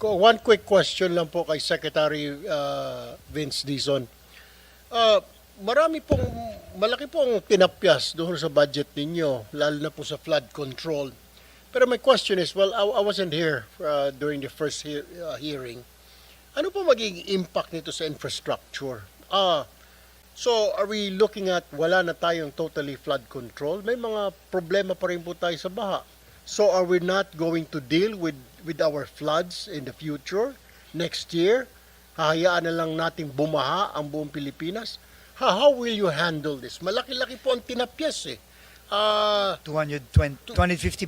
One quick question lang po kay Secretary Vince Dizon. Malaki pong tinapyas doon sa budget ninyo, lalo na po sa flood control. Pero my question is, well, I wasn't here during the first hearing. Ano po magiging impact nito sa infrastructure? So are we looking at wala na tayong totally flood control? May mga problema pa rin po tayo sa baha. So are we not going to deal with our floods in the future? Next year? Hahayaan na lang nating bumaha ang buong Pilipinas? How will you handle this? Malaki-laki po ang tinapyas eh. 250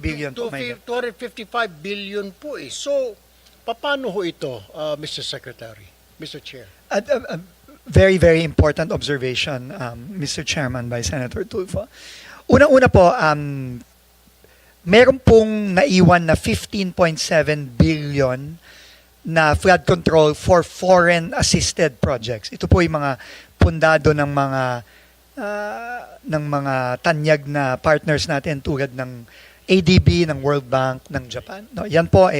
billion po. 255 billion po eh. So, paano ho ito, Mr. Secretary, Mr. Chair? Very, very important observation, Mr. Chairman, by Senator Tulfo. Unang-una po, meron pong naiwan na 15.7 billion na flood control for foreign-assisted projects. Ito po yung mga pundado ng mga tanyag na partners natin tulad ng ADB, ng World Bank, ng Japan. No, yan po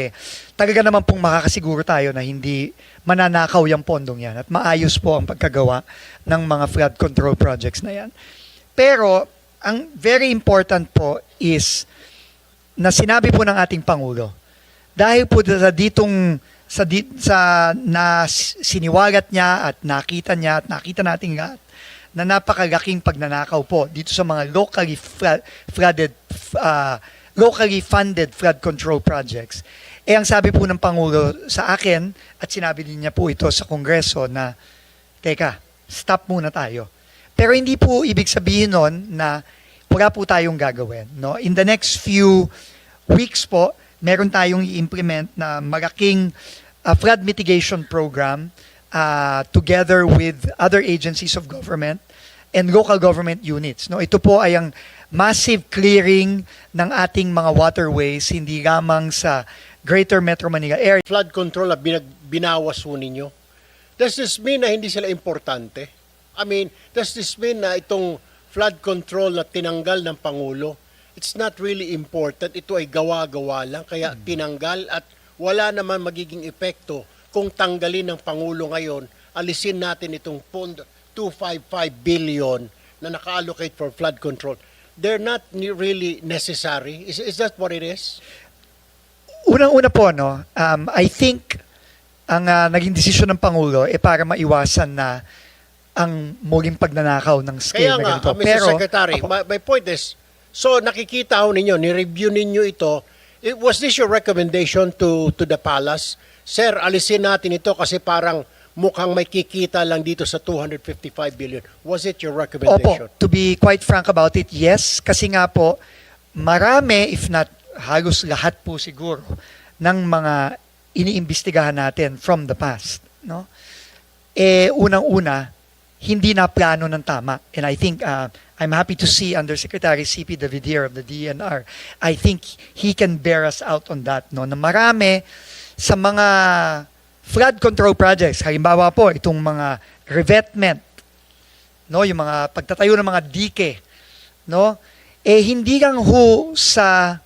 talaga naman pong makakasiguro tayo na hindi mananakaw yung pondong yan at maayos po ang pagkagawa ng mga flood control projects na yan. Pero, ang very important po is na sinabi po ng ating Pangulo, dahil po siniwagat niya at nakita nating lahat na napakalaking pagnanakaw po dito sa mga locally funded flood control projects. Ang sabi po ng Pangulo sa akin at sinabi din niya po ito sa Kongreso na, teka, stop muna tayo. Pero hindi po ibig sabihin nun na wala po tayong gagawin. No? In the next few weeks po, meron tayong i-implement na malaking flood mitigation program together with other agencies of government and local government units. No, ito po ay ang massive clearing ng ating mga waterways, hindi lamang sa Greater Metro Manila area. Flood control na binawas ho ninyo. Does this mean na hindi sila importante? I mean, does this mean na itong flood control na tinanggal ng Pangulo, it's not really important, ito ay gawa-gawa lang, kaya tinanggal at wala naman magiging epekto kung tanggalin ng Pangulo ngayon, alisin natin itong 255 billion na naka-allocate for flood control. They're not really necessary. Is that what it is? Unang-una po, no, I think ang naging desisyon ng Pangulo para maiwasan na ang muling pagnanakaw ng scale na ganito. Kaya nga, Mr. Secretary, my point is, so nakikita ho ninyo, ni-review ninyo ito, was this your recommendation to the palace? Sir, alisin natin ito kasi parang mukhang may kikita lang dito sa 255 billion. Was it your recommendation? Opo, to be quite frank about it, yes. Kasi nga po, marami, if not halos lahat po siguro, ng mga iniimbestigahan natin from the past. No? Unang-una, hindi na plano ng tama. And I think I'm happy to see Undersecretary C.P. Davidier of the DNR. I think he can bear us out on that. No? Na marami sa mga flood control projects, halimbawa po, itong mga revetment, no? Yung mga pagtatayo ng mga dike, no? Hindi lang ho sa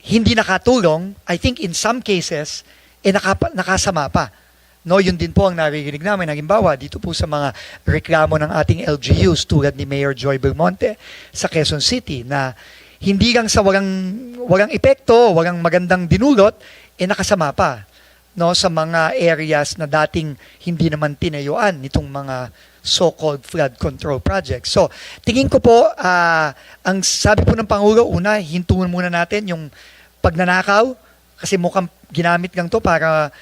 hindi nakatulong, I think in some cases, nakasama pa. No, yun din po ang naririnig namin. Halimbawa, dito po sa mga reklamo ng ating LGUs tulad ni Mayor Joy Belmonte sa Quezon City na hindi lang sa walang epekto, walang magandang dinulot, nakasama pa, no, sa mga areas na dating hindi naman tinayuan nitong mga so-called flood control projects. So, tingin ko po, ang sabi po ng Pangulo, una, hintuan muna natin yung pagnanakaw kasi mukhang ginamit lang to para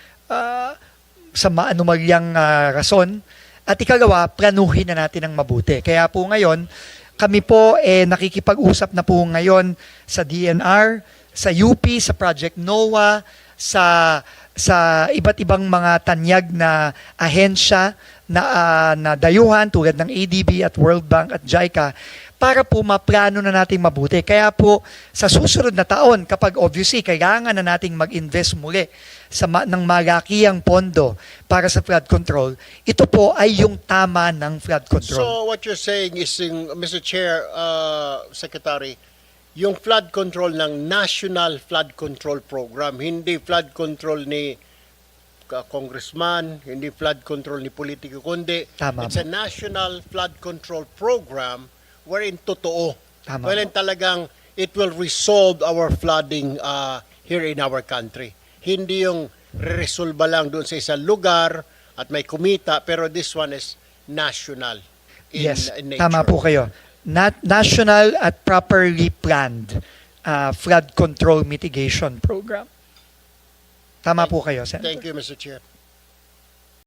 sa maanumalyang rason. At ikalawa, planuhin na natin ng mabuti. Kaya po ngayon, kami po nakikipag-usap na po ngayon sa DNR, sa UP, sa Project NOAA, sa iba't ibang mga tanyag na ahensya na dayuhan tulad ng ADB at World Bank at JICA para po maplano na natin mabuti. Kaya po sa susunod na taon, kapag obviously kailangan na nating mag-invest muli ng malakihang pondo para sa flood control, ito po ay yung tama ng flood control. So what you're saying is, Mr. Chair, Secretary, yung flood control ng National Flood Control Program, hindi flood control ni congressman, hindi flood control ni politiko, kundi Tama it's a po. National Flood Control Program wherein totoo. Tama Wherein po. talagang it will resolve our flooding here in our country. Hindi yung resolba lang doon sa isang lugar at may kumita, pero this one is national in, Yes, in nature. tama po kayo. National at properly planned flood control mitigation program. Tama po kayo, Senator. Thank you, Mr. Chair.